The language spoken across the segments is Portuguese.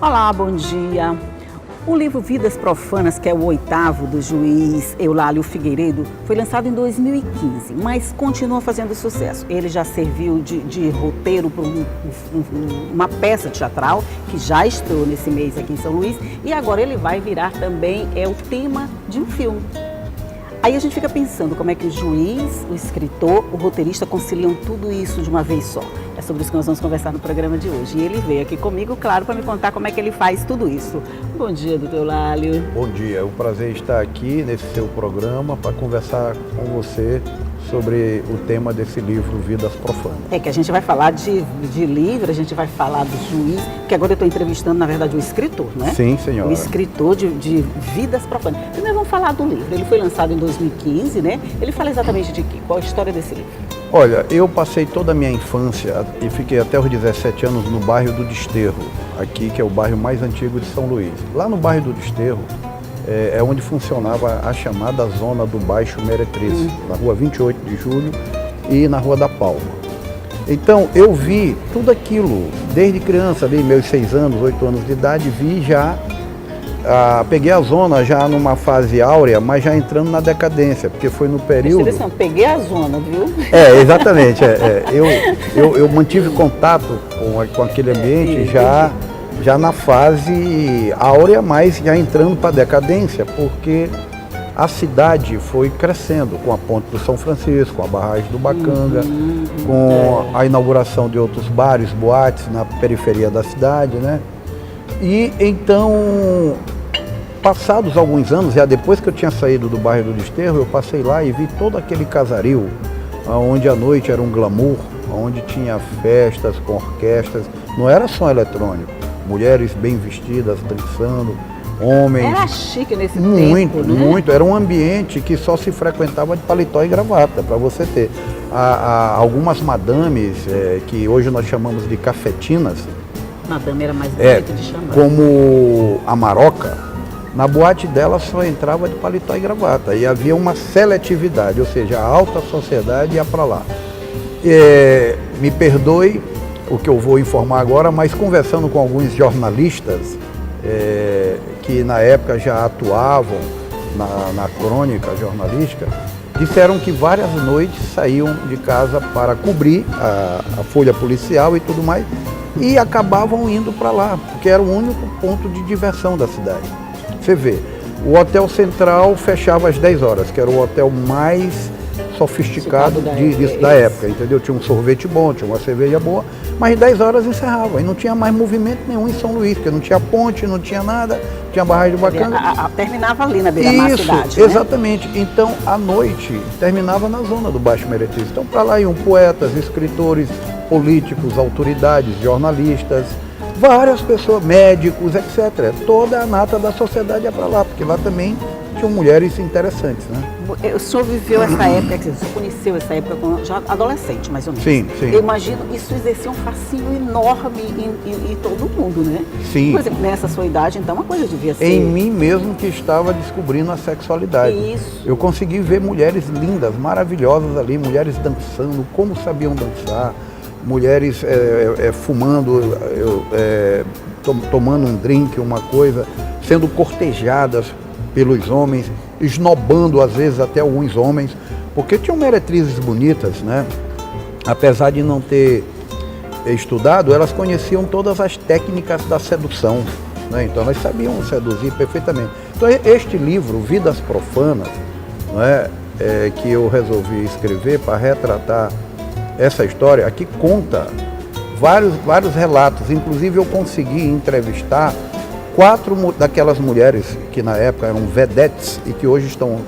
Olá, bom dia. O livro Vidas Profanas, que é o 8º do juiz Eulálio Figueiredo, foi lançado em 2015, mas continua fazendo sucesso. Ele já serviu de roteiro para uma peça teatral que já estreou nesse mês aqui em São Luís e agora ele vai virar também o tema de um filme. Aí a gente fica pensando como é que o juiz, o escritor, o roteirista conciliam tudo isso de uma vez só. É sobre isso que nós vamos conversar no programa de hoje. E ele veio aqui comigo, claro, para me contar como é que ele faz tudo isso. Bom dia, doutor Eulálio. Bom dia, é um prazer estar aqui nesse seu programa para conversar com você sobre o tema desse livro, Vidas Profanas. É que a gente vai falar de livro, a gente vai falar do juiz, porque agora eu estou entrevistando, na verdade, o escritor, não é? Sim, senhora. O escritor de Vidas Profanas. Primeiro vamos falar do livro. Ele foi lançado em 2015, né? Ele fala exatamente de quê? Qual a história desse livro? Olha, eu passei toda a minha infância e fiquei até os 17 anos no bairro do Desterro, aqui que é o bairro mais antigo de São Luís. Lá no bairro do Desterro é onde funcionava a chamada Zona do Baixo Meretriz, na rua 28 de Julho e na Rua da Palma. Então eu vi tudo aquilo, desde criança, ali meus 6 anos, 8 anos de idade, vi já, peguei a zona já numa fase áurea, mas já entrando na decadência, porque foi no período... Peguei a zona, viu? Exatamente. Eu mantive contato com aquele ambiente já na fase áurea, mas já entrando para a decadência, porque a cidade foi crescendo com a ponte do São Francisco, com a barragem do Bacanga, com a inauguração de outros bares, boates na periferia da cidade, né? E então, passados alguns anos, já depois que eu tinha saído do bairro do Desterro, eu passei lá e vi todo aquele casaril, onde a noite era um glamour, onde tinha festas com orquestras, não era som eletrônico, mulheres bem vestidas, dançando, homens... Era chique nesse tempo, muito, né? Muito, era um ambiente que só se frequentava de paletó e gravata, para você ter. Algumas madames, que hoje nós chamamos de cafetinas, madame era mais bonito de chamar. Como a Maroca, na boate dela só entrava de paletó e gravata. E havia uma seletividade, ou seja, a alta sociedade ia para lá. Me perdoe o que eu vou informar agora, mas conversando com alguns jornalistas que na época já atuavam na crônica jornalística, disseram que várias noites saíam de casa para cobrir a folha policial e tudo mais, e acabavam indo para lá, porque era o único ponto de diversão da cidade. Você vê, o Hotel Central fechava às 10 horas, que era o hotel mais sofisticado da época, entendeu? Tinha um sorvete bom, tinha uma cerveja boa, mas 10 horas encerrava, e não tinha mais movimento nenhum em São Luís, porque não tinha ponte, não tinha nada, tinha barragem do Bacanga. Terminava ali na beira-mar da cidade, né? Exatamente. Então, à noite, terminava na zona do Baixo Meretriz. Então, para lá iam poetas, escritores, políticos, autoridades, jornalistas, várias pessoas, médicos, etc. Toda a nata da sociedade ia para lá, porque lá também tinham mulheres interessantes, né? O senhor viveu essa época, o senhor conheceu essa época já adolescente, mais ou menos. Sim. Eu imagino que isso exercia um fascínio enorme em todo mundo, né? Sim. Por exemplo, nessa sua idade, então, uma coisa devia ser... Em mim mesmo que estava descobrindo a sexualidade. Isso. Eu consegui ver mulheres lindas, maravilhosas ali, mulheres dançando, como sabiam dançar, mulheres fumando, tomando um drink, uma coisa, sendo cortejadas pelos homens, esnobando às vezes até alguns homens, porque tinham meretrizes bonitas, né? Apesar de não ter estudado, elas conheciam todas as técnicas da sedução, né? Então elas sabiam seduzir perfeitamente. Então este livro, Vidas Profanas, né, que eu resolvi escrever para retratar essa história, aqui conta vários relatos, inclusive eu consegui entrevistar 4 daquelas mulheres que na época eram vedetes e que hoje estão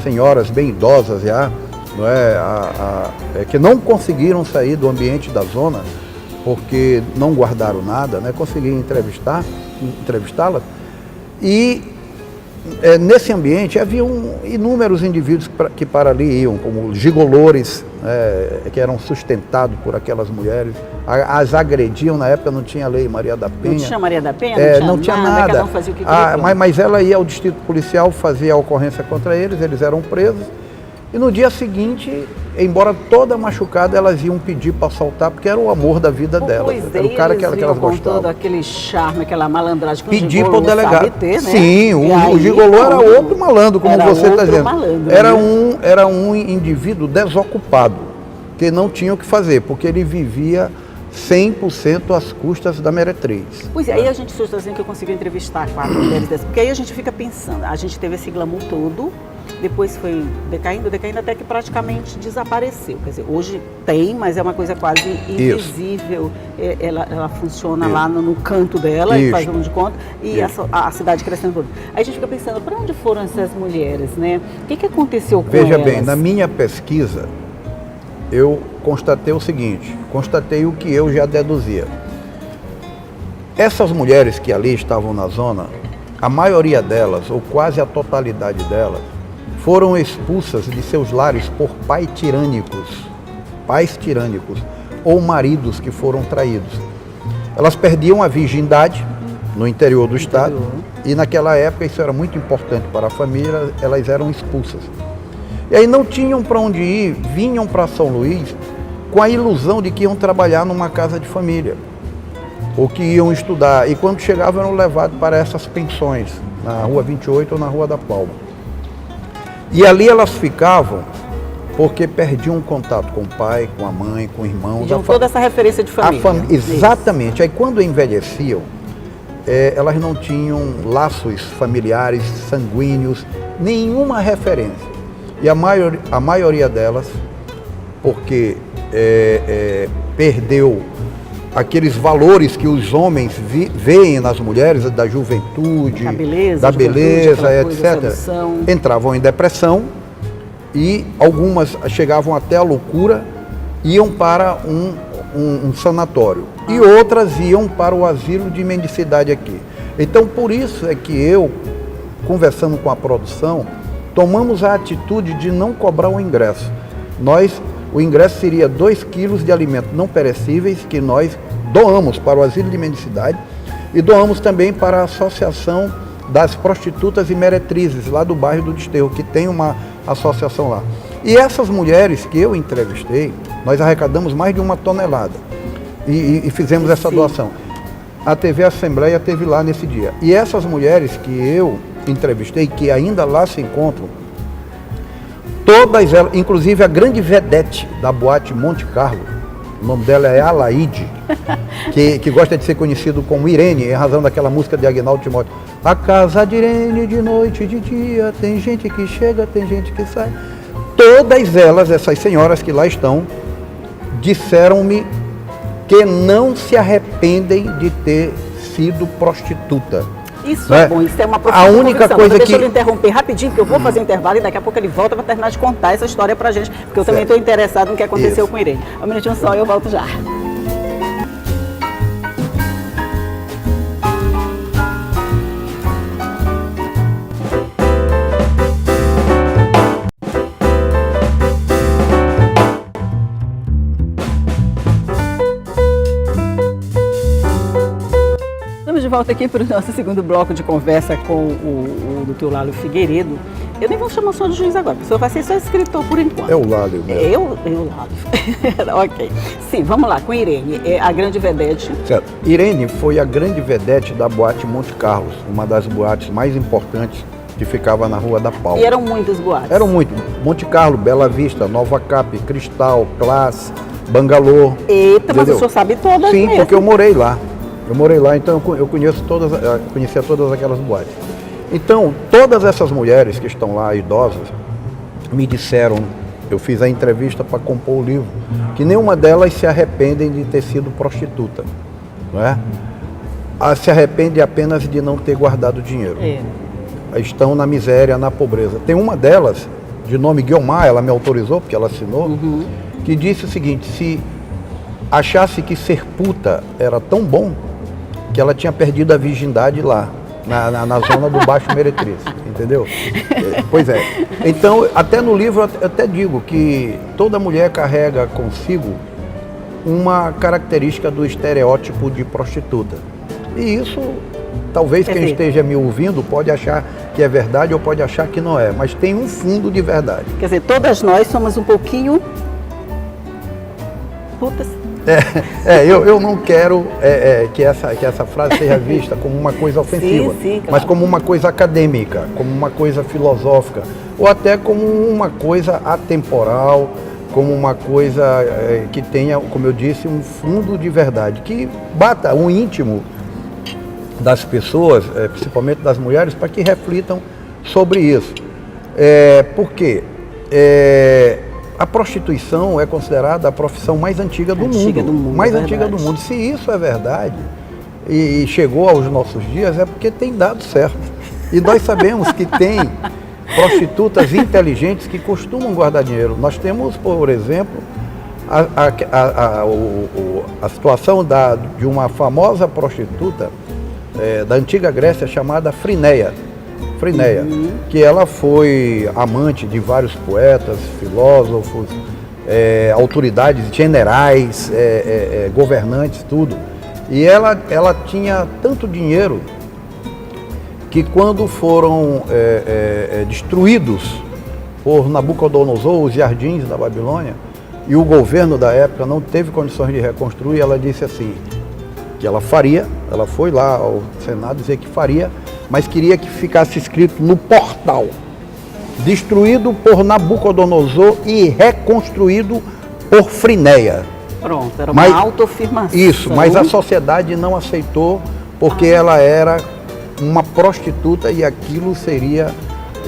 senhoras bem idosas já, não é? Que não conseguiram sair do ambiente da zona porque não guardaram nada, né? Consegui entrevistá-las e nesse ambiente haviam inúmeros indivíduos que para ali iam, como gigolores, que eram sustentados por aquelas mulheres, as agrediam. Na época não tinha lei Maria da Penha. Não tinha Maria da Penha? Não tinha nada. Cada um fazia o que queria. Mas ela ia ao distrito policial, fazia a ocorrência contra eles, eles eram presos E no dia seguinte, embora toda machucada, elas iam pedir para soltar, porque era o amor da vida delas. Pois Era o cara que elas com gostavam. todo aquele charme, aquela malandragem que Pedir o para o gigolô delegado. sabe ter, né? Sim, o gigolô era outro malandro, como você está dizendo. Malandro, Era um indivíduo desocupado, que não tinha o que fazer, porque ele vivia 100% às custas da meretriz. Pois é, aí a gente está dizendo que eu consigo entrevistar 4 mulheres dessas, porque aí a gente fica pensando, a gente teve esse glamour todo, depois foi decaindo, até que praticamente desapareceu. Quer dizer, hoje tem, mas é uma coisa quase invisível. Ela funciona lá no canto dela e faz um de conta, e a cidade crescendo toda. Aí a gente fica pensando, para onde foram essas mulheres, né? O que aconteceu com elas? Veja bem, na minha pesquisa, eu constatei o seguinte, constatei o que eu já deduzia. Essas mulheres que ali estavam na zona, a maioria delas, ou quase a totalidade delas, foram expulsas de seus lares por pais tirânicos, ou maridos que foram traídos. Elas perdiam a virgindade no interior do estado, e naquela época isso era muito importante para a família, elas eram expulsas. E aí não tinham para onde ir, vinham para São Luís com a ilusão de que iam trabalhar numa casa de família, ou que iam estudar, e quando chegavam eram levados para essas pensões, na Rua 28 ou na Rua da Palma. E ali elas ficavam porque perdiam contato com o pai, com a mãe, com o irmão. Perdiam toda essa referência de família. Exatamente. Aí quando envelheciam, elas não tinham laços familiares, sanguíneos, nenhuma referência. E a maioria delas, porque perdeu aqueles valores que os homens veem nas mulheres, da juventude, da beleza, etc., entravam em depressão e algumas chegavam até a loucura, iam para um sanatório e outras iam para o asilo de mendicidade aqui. Então, por isso é que eu, conversando com a produção, tomamos a atitude de não cobrar o ingresso. O ingresso seria 2 quilos de alimentos não perecíveis que nós doamos para o asilo de mendicidade e doamos também para a Associação das Prostitutas e Meretrizes, lá do bairro do Desterro, que tem uma associação lá. E essas mulheres que eu entrevistei, nós arrecadamos mais de 1 tonelada e fizemos essa doação. A TV Assembleia esteve lá nesse dia. E essas mulheres que eu entrevistei, que ainda lá se encontram, todas elas, inclusive a grande vedete da boate Monte Carlo, o nome dela é Alaide, que gosta de ser conhecido como Irene, em razão daquela música de Aguinaldo Timóteo. A casa de Irene, de noite e de dia, tem gente que chega, tem gente que sai. Todas elas, essas senhoras que lá estão, disseram-me que não se arrependem de ter sido prostituta. Isso é bom, isso é uma profissão. A única coisa Deixa eu interromper rapidinho, porque eu vou fazer um intervalo e daqui a pouco ele volta para terminar de contar essa história pra gente, porque eu também estou interessado no que aconteceu com Irene. Um minutinho só e eu volto já. De volta aqui para o nosso segundo bloco de conversa com o Dr. Lálio Figueiredo. Eu nem vou chamar só de juiz agora, porque o senhor vai ser só escritor por enquanto. É o Lálio mesmo. Eu Lálio. Ok. Sim, vamos lá, com Irene, a grande vedete. Certo. Irene foi a grande vedete da boate Monte Carlos, uma das boates mais importantes que ficava na Rua da Palma. E eram muitas boates? Eram muito. Monte Carlo, Bela Vista, Nova Cap, Cristal, Classe, Bangalô. Eita, mas o senhor sabe todas Sim, mesmo. porque eu morei lá. Então eu conhecia todas aquelas boates. Então, todas essas mulheres que estão lá, idosas, me disseram, eu fiz a entrevista para compor o livro, que nenhuma delas se arrependem de ter sido prostituta, não é? Se arrepende apenas de não ter guardado dinheiro. Estão na miséria, na pobreza. Tem uma delas, de nome Guiomar, ela me autorizou, porque ela assinou, que disse o seguinte: se achasse que ser puta era tão bom, que ela tinha perdido a virgindade lá, na zona do Baixo Meretriz, entendeu? Pois é. Então, até no livro eu até digo que toda mulher carrega consigo uma característica do estereótipo de prostituta. E isso, talvez quem esteja me ouvindo pode achar que é verdade ou pode achar que não é, mas tem um fundo de verdade. Quer dizer, todas nós somos um pouquinho putas. Eu não quero que essa frase seja vista como uma coisa ofensiva, sim, claro. mas como uma coisa acadêmica, como uma coisa filosófica, ou até como uma coisa atemporal, como uma coisa que tenha, como eu disse, um fundo de verdade, que bata o íntimo das pessoas, principalmente das mulheres, para que reflitam sobre isso. Por quê? A prostituição é considerada a profissão mais antiga do mundo. Mais antiga do mundo. Se isso é verdade e chegou aos nossos dias, é porque tem dado certo. E nós sabemos que tem prostitutas inteligentes que costumam guardar dinheiro. Nós temos, por exemplo, a situação de uma famosa prostituta da antiga Grécia chamada Frinéia, que ela foi amante de vários poetas, filósofos, autoridades, generais, governantes, tudo. E ela tinha tanto dinheiro que quando foram destruídos por Nabucodonosor os jardins da Babilônia, e o governo da época não teve condições de reconstruir, ela disse assim, que ela faria, ela foi lá ao Senado dizer que faria, mas queria que ficasse escrito no portal, destruído por Nabucodonosor e reconstruído por Frinéia. Pronto, era uma autoafirmação. Isso, mas a sociedade não aceitou, porque ela era uma prostituta e aquilo seria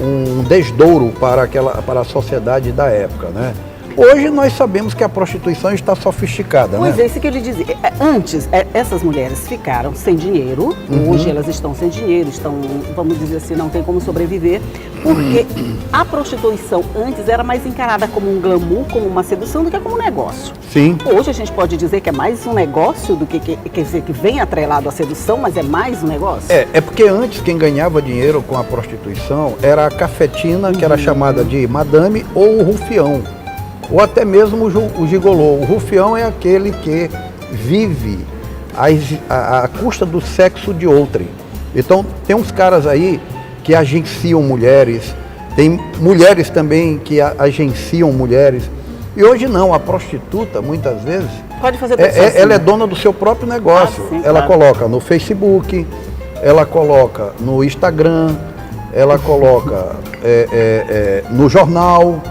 um desdouro para a sociedade da época, né? Hoje nós sabemos que a prostituição está sofisticada, pois né? é, isso que ele dizia. Antes, essas mulheres ficaram sem dinheiro, hoje elas estão sem dinheiro, vamos dizer assim, não tem como sobreviver, porque a prostituição antes era mais encarada como um glamour, como uma sedução, do que como um negócio. Sim. Hoje a gente pode dizer que é mais um negócio do que quer dizer que vem atrelado à sedução, mas é mais um negócio? É porque antes quem ganhava dinheiro com a prostituição era a cafetina, que era chamada de madame, ou o rufião. Ou até mesmo o gigolô. O rufião é aquele que vive à custa do sexo de outrem. Então, tem uns caras aí que agenciam mulheres, tem mulheres também que agenciam mulheres. E hoje não, a prostituta, muitas vezes, pode fazer tudo ela é dona do seu próprio negócio. Sim, ela claro. coloca no Facebook, ela coloca no Instagram, ela coloca no jornal.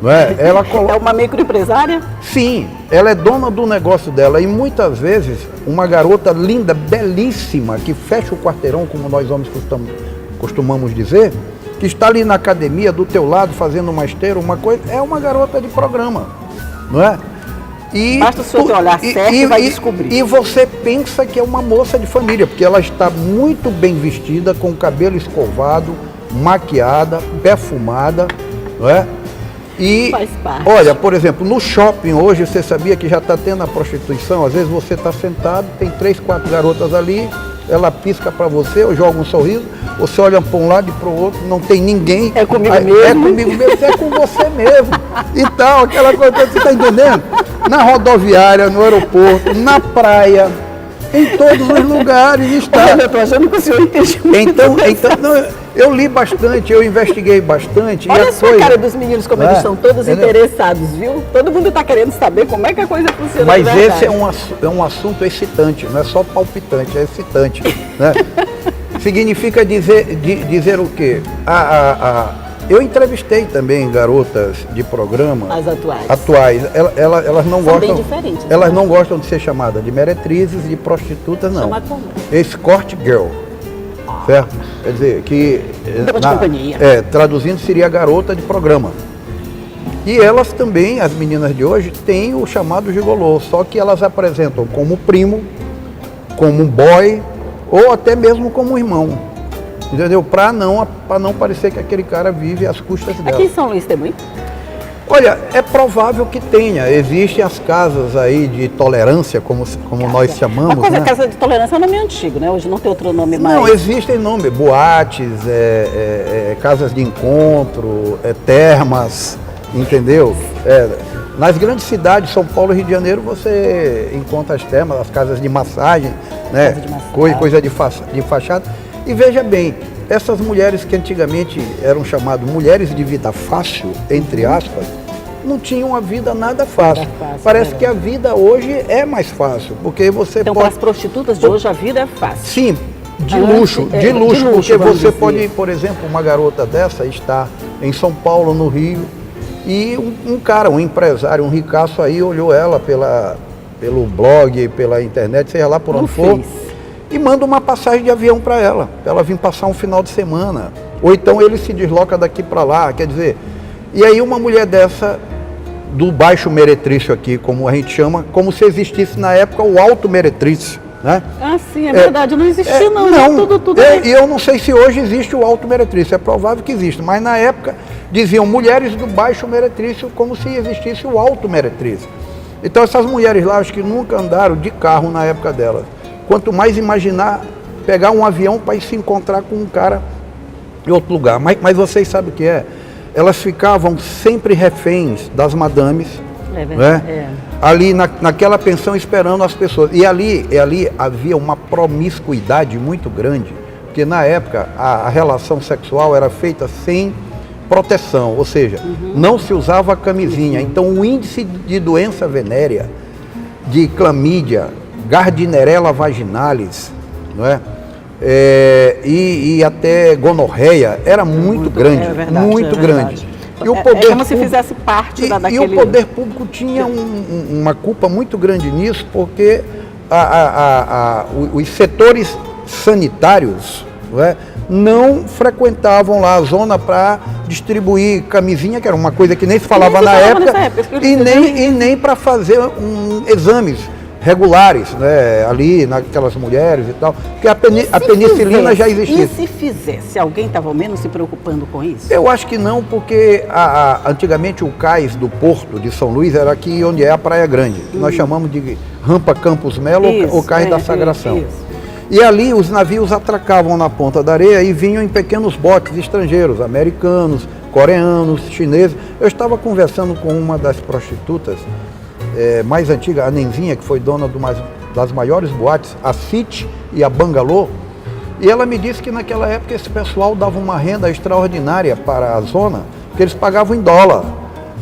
Não é? É uma microempresária? Sim, ela é dona do negócio dela e muitas vezes uma garota linda, belíssima, que fecha o quarteirão, como nós homens costumamos dizer, que está ali na academia do teu lado fazendo uma esteira, uma coisa, é uma garota de programa, não é? Basta o senhor olhar certo e vai descobrir. E você pensa que é uma moça de família, porque ela está muito bem vestida, com o cabelo escovado, maquiada, perfumada, não é? E, faz parte. Olha, por exemplo, no shopping hoje, você sabia que já está tendo a prostituição? Às vezes você está sentado, tem 3, 4 garotas ali, ela pisca para você, ou joga um sorriso, você olha para um lado e para o outro, não tem ninguém. É comigo mesmo? É comigo mesmo, é com você mesmo. Então, aquela coisa, você está entendendo? Na rodoviária, no aeroporto, na praia, em todos os lugares está. Eu estou achando que o senhor entende muito. Então não, eu li bastante, eu investiguei bastante. Olha só a cara dos meninos, como eles estão todos interessados, viu? Todo mundo está querendo saber como é que a coisa funciona. Mas esse é um assunto excitante, não é só palpitante, é excitante. Né? Significa dizer o quê? Eu entrevistei também garotas de programa. As atuais. Elas não são gostam. bem diferentes. Elas não gostam de ser chamadas de meretrizes, de prostitutas, não. Chamar como? Escort girl. Certo? Quer dizer, que traduzindo seria garota de programa. E elas também, as meninas de hoje, têm o chamado gigolô, só que elas apresentam como primo, como boy, ou até mesmo como irmão. Entendeu? Para não parecer que aquele cara vive às custas dela. Aqui em São Luís tem muito? Olha, é provável que tenha. Existem as casas aí de tolerância, como nós chamamos. A casa de tolerância é um nome antigo, né? Hoje não tem outro nome mais. Não, existem nomes, boates, casas de encontro, termas, entendeu? Nas grandes cidades, São Paulo e Rio de Janeiro, você encontra as termas, as casas de massagem, né? Coisa de fachada. E veja bem, essas mulheres que antigamente eram chamadas mulheres de vida fácil, entre aspas, não tinham a vida nada fácil. Parece que a vida hoje é mais fácil, porque você então, pode... para as prostitutas de hoje, a vida é fácil. Sim, de luxo, porque você pode, por exemplo, uma garota dessa está em São Paulo, no Rio, e um cara, um empresário, um ricaço aí, olhou ela pelo blog, pela internet, seja lá por onde for, e manda uma passagem de avião para ela vir passar um final de semana. Ou então ele se desloca daqui para lá, quer dizer... E aí uma mulher dessa, do baixo meretrício aqui, como a gente chama, como se existisse na época o alto meretrício, né? Ah, sim, é verdade, não existia não. Não, e eu não sei se hoje existe o alto meretrício, é provável que exista, mas na época diziam mulheres do baixo meretrício como se existisse o alto meretrício. Então essas mulheres lá, acho que nunca andaram de carro na época delas. Quanto mais imaginar pegar um avião para ir se encontrar com um cara em outro lugar. Mas vocês sabem o que é? Elas ficavam sempre reféns das madames, né? Ali naquela pensão esperando as pessoas. E ali havia uma promiscuidade muito grande, porque na época a relação sexual era feita sem proteção, ou seja, não se usava camisinha. Então o índice de doença venérea, de clamídia, Gardnerella vaginalis, não é? E até gonorreia era muito grande, muito grande. E o poder como se fizesse parte daquele... E o poder público tinha uma culpa muito grande nisso, porque os setores sanitários, não frequentavam lá a zona para distribuir camisinha, que era uma coisa que nem se falava na época, e nem para fazer exames regulares, né, ali naquelas mulheres e tal, porque a penicilina já existia. E se fizesse? Alguém estava ao menos se preocupando com isso? Eu acho que não, porque antigamente o cais do Porto de São Luís era aqui onde é a Praia Grande, que nós chamamos de Rampa Campos Melo ou Cais da Sagração. E ali os navios atracavam na ponta da areia e vinham em pequenos botes estrangeiros, americanos, coreanos, chineses. Eu estava conversando com uma das prostitutas mais antiga, a Nenzinha, que foi dona de uma das maiores boates, a City e a Bangalô, e ela me disse que naquela época esse pessoal dava uma renda extraordinária para a zona, porque eles pagavam em dólar,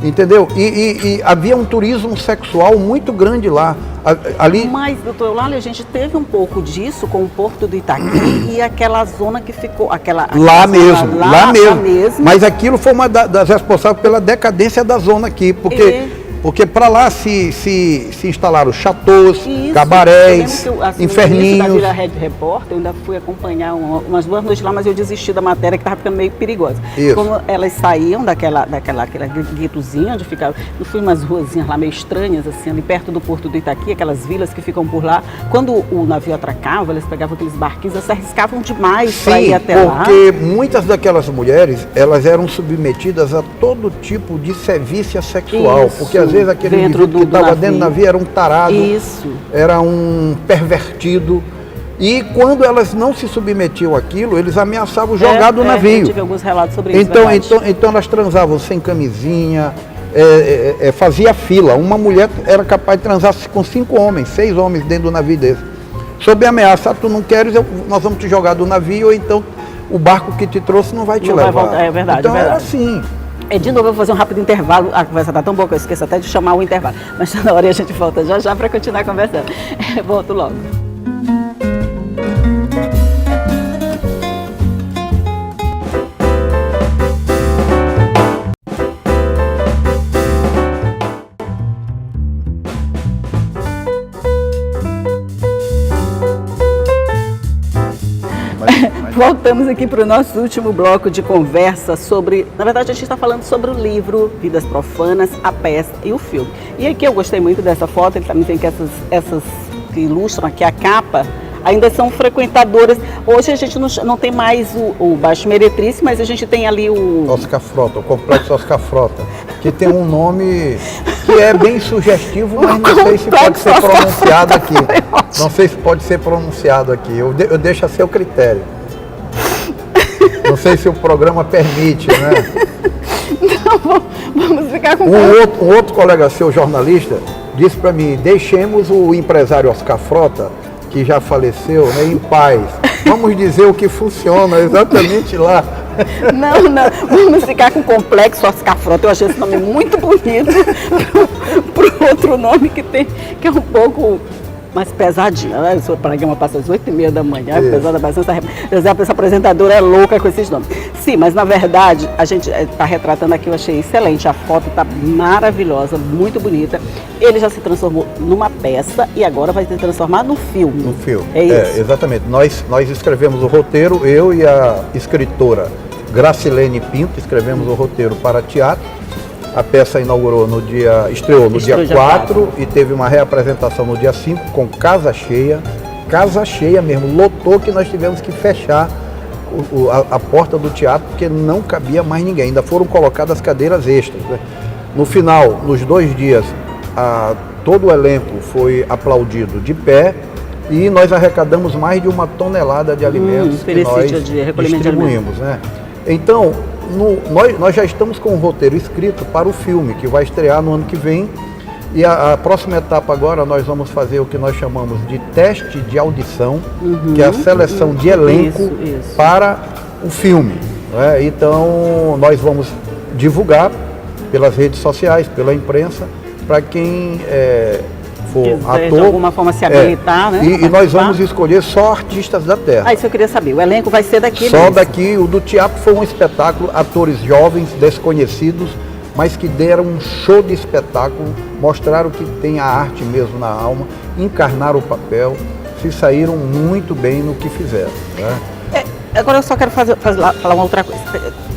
entendeu? E havia um turismo sexual muito grande lá. Ali... Mas, doutor Eulalio, a gente teve um pouco disso com o Porto do Itaqui e aquela zona que ficou... Lá mesmo. Mas aquilo foi uma das responsáveis pela decadência da zona aqui, porque para lá se instalaram chateaus, cabarés, inferninhos. Eu da Red Repórter, eu ainda fui acompanhar umas 2 noites lá, mas eu desisti da matéria, que estava ficando meio perigosa. Como elas saíam daquela guetozinha onde ficava, eu fui umas ruazinhas lá meio estranhas, assim, ali perto do Porto do Itaqui, aquelas vilas que ficam por lá. Quando o navio atracava, eles pegavam aqueles barquinhos, eles se arriscavam demais para ir até lá. Porque muitas daquelas mulheres, elas eram submetidas a todo tipo de sevícia sexual, porque às vezes aquele indivíduo que estava dentro do navio era um tarado, era um pervertido. E quando elas não se submetiam àquilo, eles ameaçavam jogar do navio. Eu tive alguns relatos sobre isso. Então elas transavam sem camisinha, fazia fila. Uma mulher era capaz de transar com 5 homens, 6 homens dentro do navio desse. Sob ameaça, tu não queres, nós vamos te jogar do navio, ou então o barco que te trouxe não vai te levar. Vai voltar. É verdade, então era assim. De novo, eu vou fazer um rápido intervalo. A conversa está tão boa que eu esqueço até de chamar o intervalo. Mas na hora a gente volta já para continuar conversando. Volto logo. Voltamos aqui para o nosso último bloco de conversa sobre... Na verdade, a gente está falando sobre o livro Vidas Profanas, a peça e o filme. E aqui eu gostei muito dessa foto, ele também tem que essas que ilustram aqui a capa, ainda são frequentadoras. Hoje a gente não tem mais o Baixo Meretriz, mas a gente tem ali o... Oscar Frota, o Complexo Oscar Frota, que tem um nome que é bem sugestivo, mas não sei se pode ser pronunciado aqui. Não sei se pode ser pronunciado aqui, eu deixo a seu critério. Não sei se o programa permite, né? Não, vamos ficar com... Um outro colega seu, jornalista, disse para mim, deixemos o empresário Oscar Frota, que já faleceu, né, em paz. vamos dizer o que funciona exatamente lá. Não, vamos ficar com o complexo Oscar Frota. Eu achei esse nome muito bonito para outro nome que é um pouco mais pesadinho. Né? O programa passa às 8h30 da manhã, pesada bastante. Essa apresentadora é louca com esses nomes. Sim, mas na verdade, a gente está retratando aqui, eu achei excelente. A foto está maravilhosa, muito bonita. Ele já se transformou numa peça e agora vai se transformar no filme. No filme. É isso? Exatamente. Nós escrevemos o roteiro, eu e a escritora Gracilene Pinto escrevemos o roteiro para teatro. A peça estreou no dia 4 e teve uma reapresentação no dia 5 com casa cheia mesmo, lotou, que nós tivemos que fechar a porta do teatro porque não cabia mais ninguém, ainda foram colocadas cadeiras extras. Né? No final, nos 2 dias, todo o elenco foi aplaudido de pé e nós arrecadamos mais de 1 tonelada de alimentos que nós distribuímos. Né? Então, nós já estamos com o roteiro escrito para o filme, que vai estrear no ano que vem. E a próxima etapa agora, nós vamos fazer o que nós chamamos de teste de audição, que é a seleção de elenco para o filme. Né? Então, nós vamos divulgar pelas redes sociais, pela imprensa, para quem for ator. De alguma forma se habilitar, né? E nós vamos escolher só artistas da terra. Isso eu queria saber. O elenco vai ser daqui só mesmo? Daqui. O do teatro foi um espetáculo, atores jovens, desconhecidos, mas que deram um show de espetáculo, mostraram que tem a arte mesmo na alma, encarnaram o papel, se saíram muito bem no que fizeram. Né? Agora eu só quero falar uma outra coisa.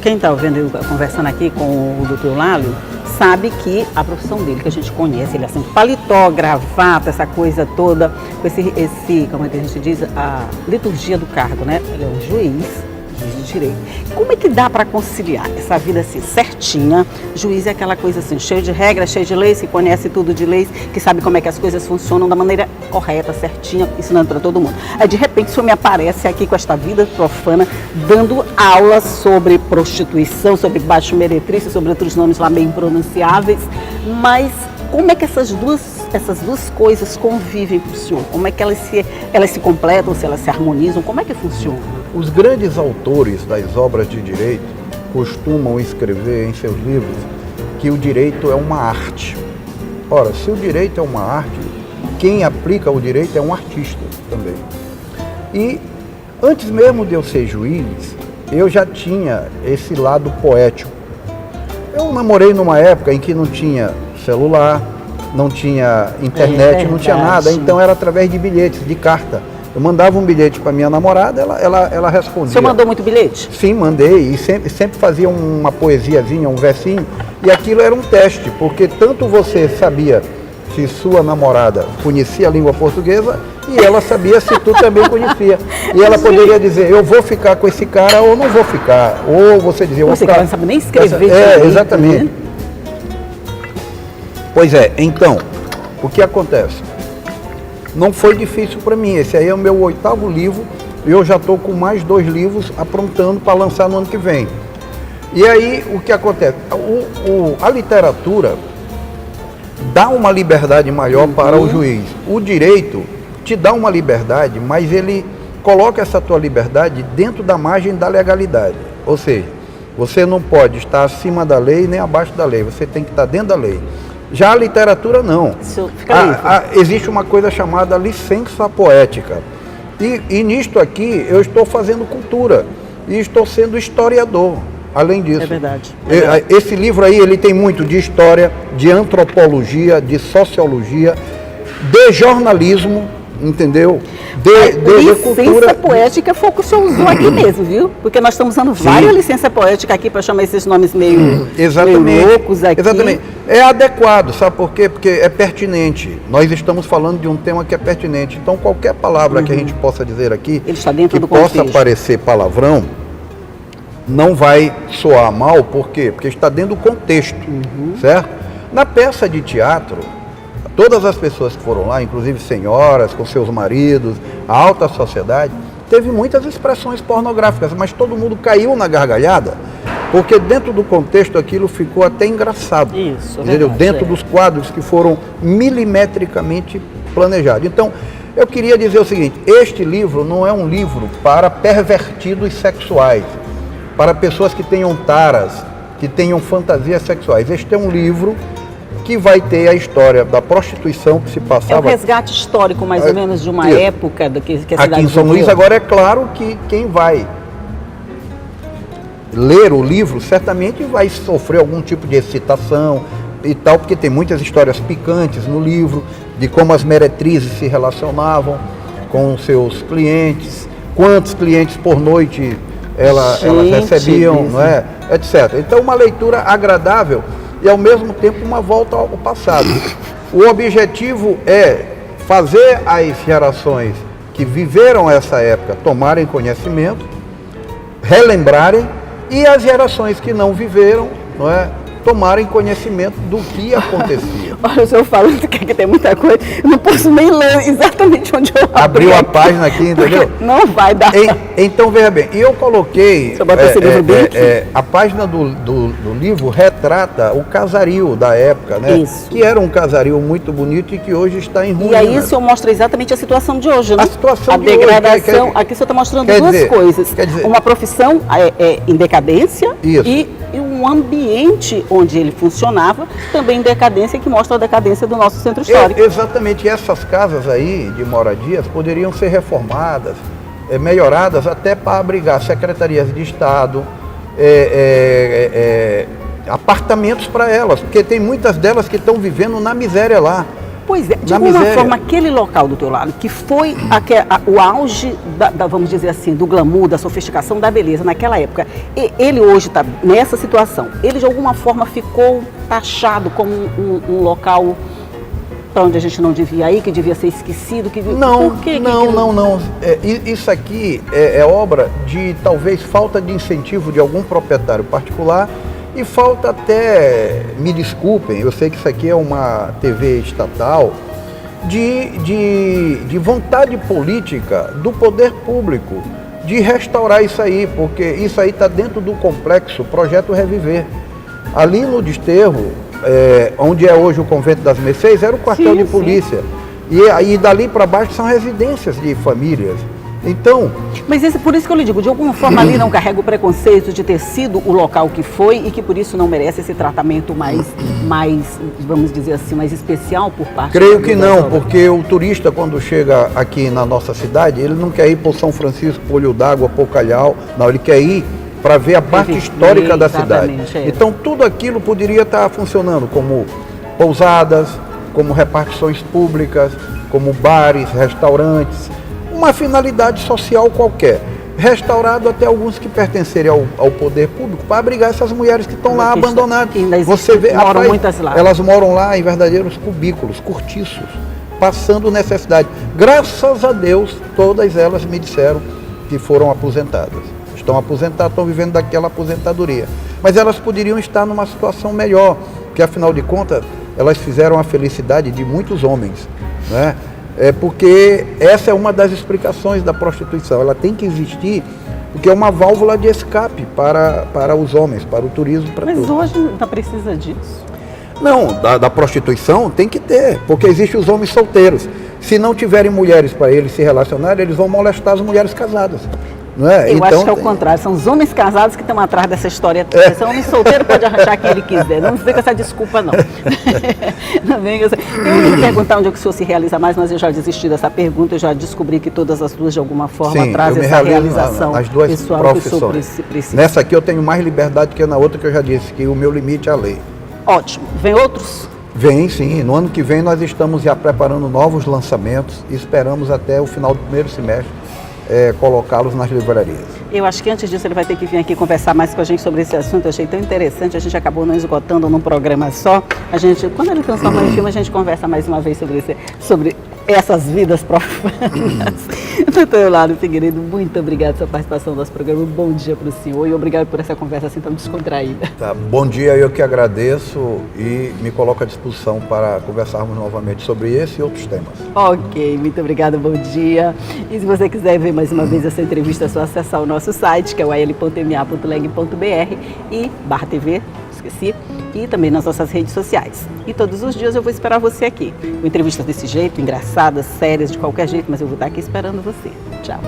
Quem está ouvindo, conversando aqui com o Dr. Lálio, sabe que a profissão dele, que a gente conhece, ele é assim, paletó, gravata, essa coisa toda, com esse, como é que a gente diz, a liturgia do cargo, né? Ele é um juiz de direito. Como é que dá para conciliar essa vida assim, certinha? Juiz é aquela coisa assim, cheio de regras, cheio de leis, que conhece tudo de leis, que sabe como é que as coisas funcionam da maneira correta, certinha, ensinando para todo mundo. Aí de repente o senhor me aparece aqui com esta vida profana, dando aulas sobre prostituição, sobre baixo-meretriz, sobre outros nomes lá meio impronunciáveis, mas como é que essas duas coisas convivem para o senhor? Como é que elas se completam, se elas se harmonizam? Como é que funciona? Os grandes autores das obras de direito costumam escrever em seus livros que o direito é uma arte. Ora, se o direito é uma arte, quem aplica o direito é um artista também. E antes mesmo de eu ser juiz, eu já tinha esse lado poético. Eu namorei numa época em que não tinha celular, não tinha internet, não tinha nada, então era através de bilhetes, de carta. Eu mandava um bilhete para minha namorada, ela respondia. O senhor mandou muito bilhete? Sim, mandei, e sempre fazia uma poesiazinha, um versinho, e aquilo era um teste, porque tanto você sabia se sua namorada conhecia a língua portuguesa, e ela sabia se tu também conhecia. E ela poderia dizer, eu vou ficar com esse cara ou não vou ficar. Ou você dizia, eu vou ficar... Você não sabe nem escrever. Exatamente. Né? Pois é, então, o que acontece? Não foi difícil para mim, esse aí é o meu 8º livro, e eu já estou com mais 2 livros aprontando para lançar no ano que vem. E aí, o que acontece? A literatura dá uma liberdade maior para o juiz. O direito te dá uma liberdade, mas ele coloca essa tua liberdade dentro da margem da legalidade. Ou seja, você não pode estar acima da lei nem abaixo da lei, você tem que estar dentro da lei. Já a literatura não. Existe uma coisa chamada licença poética. E nisto aqui eu estou fazendo cultura e estou sendo historiador, além disso. É verdade. Esse livro aí, ele tem muito de história, de antropologia, de sociologia, de jornalismo, entendeu? De cultura. Licença poética foi o que o senhor usou aqui mesmo, viu? Porque nós estamos usando várias licenças poéticas aqui para chamar esses nomes meio loucos aqui. Exatamente. É adequado, sabe por quê? Porque é pertinente. Nós estamos falando de um tema que é pertinente. Então, qualquer palavra que a gente possa dizer aqui, ele está dentro do possa parecer palavrão, não vai soar mal. Por quê? Porque está dentro do contexto, certo? Na peça de teatro, todas as pessoas que foram lá, inclusive senhoras com seus maridos, a alta sociedade, teve muitas expressões pornográficas, mas todo mundo caiu na gargalhada, porque dentro do contexto aquilo ficou até engraçado. Isso, entendeu? Dentro dos quadros que foram milimetricamente planejados. Então, Eu queria dizer o seguinte, este livro não é um livro para pervertidos sexuais, para pessoas que tenham taras, que tenham fantasias sexuais. Este é um livro que vai ter a história da prostituição que se passava... É um resgate histórico, mais ou menos, de uma época que a cidade aqui em São Luís. Agora, é claro que quem vai ler o livro certamente vai sofrer algum tipo de excitação e tal, porque tem muitas histórias picantes no livro, de como as meretrizes se relacionavam com seus clientes, quantos clientes por noite elas recebiam, não é? Etc. Então, uma leitura agradável e, ao mesmo tempo, uma volta ao passado. O objetivo é fazer as gerações que viveram essa época tomarem conhecimento, relembrarem, e as gerações que não viveram, não é, tomarem conhecimento do que acontecia. Olha, o senhor falando que tem muita coisa, eu não posso nem ler exatamente onde eu abriu a página aqui, entendeu? Não vai dar. Então, veja bem, e eu coloquei a página do livro retrata o casario da época, né? Isso. Que era um casario muito bonito e que hoje está em ruínas. E aí o senhor mostra exatamente a situação de hoje, né? A situação de degradação. Aqui o senhor está mostrando duas coisas. Uma profissão em decadência e um ambiente onde ele funcionava também em decadência, que mostra a decadência do nosso centro histórico. Exatamente, essas casas aí de moradias poderiam ser reformadas, melhoradas até para abrigar secretarias de Estado, apartamentos para elas, porque tem muitas delas que estão vivendo na miséria lá. Pois é, de alguma forma, aquele local do teu lado, que foi o auge, vamos dizer assim, do glamour, da sofisticação, da beleza naquela época, ele hoje está nessa situação, ele de alguma forma ficou taxado como um local para onde a gente não devia ir, que devia ser esquecido? Não. Isso aqui é obra de, talvez, falta de incentivo de algum proprietário particular. E falta até, me desculpem, eu sei que isso aqui é uma TV estatal, de vontade política do poder público de restaurar isso aí, porque isso aí está dentro do complexo Projeto Reviver. Ali no Desterro, onde é hoje o Convento das Mercês, era o quartel de polícia. E aí dali para baixo são residências de famílias. Então... Mas por isso que eu lhe digo, de alguma forma ali não carrega o preconceito de ter sido o local que foi e que por isso não merece esse tratamento mais vamos dizer assim, mais especial por parte... Creio que não, porque o turista, quando chega aqui na nossa cidade, ele não quer ir por São Francisco, por Olho d'Água, por Calhau, não, ele quer ir para ver a parte histórica da cidade. Então tudo aquilo poderia estar funcionando como pousadas, como repartições públicas, como bares, restaurantes, uma finalidade social qualquer, restaurado até alguns que pertencerem ao poder público, para abrigar essas mulheres que estão lá abandonadas. Você vê, muitas lá. Elas moram lá em verdadeiros cubículos, cortiços, passando necessidade. Graças a Deus, todas elas me disseram que foram aposentadas. Estão aposentadas, estão vivendo daquela aposentadoria. Mas elas poderiam estar numa situação melhor, porque afinal de contas, elas fizeram a felicidade de muitos homens, né? Porque essa é uma das explicações da prostituição. Ela tem que existir porque é uma válvula de escape para os homens, para o turismo, para tudo. Mas hoje não precisa disso? Não, da prostituição tem que ter, porque existem os homens solteiros. Se não tiverem mulheres para eles se relacionarem, eles vão molestar as mulheres casadas. Não é? Eu acho que é o contrário, são os homens casados que estão atrás dessa história toda. Se é homem solteiro, pode arranjar quem ele quiser, não vem com essa desculpa não. Não vem com essa... Eu ia perguntar onde é que o senhor se realiza mais, mas eu já desisti dessa pergunta, eu já descobri que todas as duas de alguma forma trazem essa realização as duas pessoal profissões. Que o senhor precisa. Nessa aqui eu tenho mais liberdade que na outra que eu já disse, que o meu limite é a lei. Ótimo. Vem outros? Vem sim, no ano que vem nós estamos já preparando novos lançamentos e esperamos até o final do primeiro semestre colocá-los nas livrarias. Eu acho que antes disso ele vai ter que vir aqui conversar mais com a gente sobre esse assunto. Eu achei tão interessante, a gente acabou não esgotando num programa só. Quando ele transforma em filme, a gente conversa mais uma vez sobre essas vidas profanas. Doutor Eulário Figueiredo, muito obrigado pela sua participação no nosso programa. Bom dia para o senhor e obrigado por essa conversa assim tão descontraída. Tá, bom dia, eu que agradeço e me coloco à disposição para conversarmos novamente sobre esse e outros temas. Ok, muito obrigada, bom dia. E se você quiser ver mais uma vez essa entrevista, é só acessar o nosso site, que é o al.ma.leg.br e /TV, esqueci, e também nas nossas redes sociais. E todos os dias eu vou esperar você aqui. Com entrevistas desse jeito, engraçadas, sérias, de qualquer jeito, mas eu vou estar aqui esperando você. Tchau.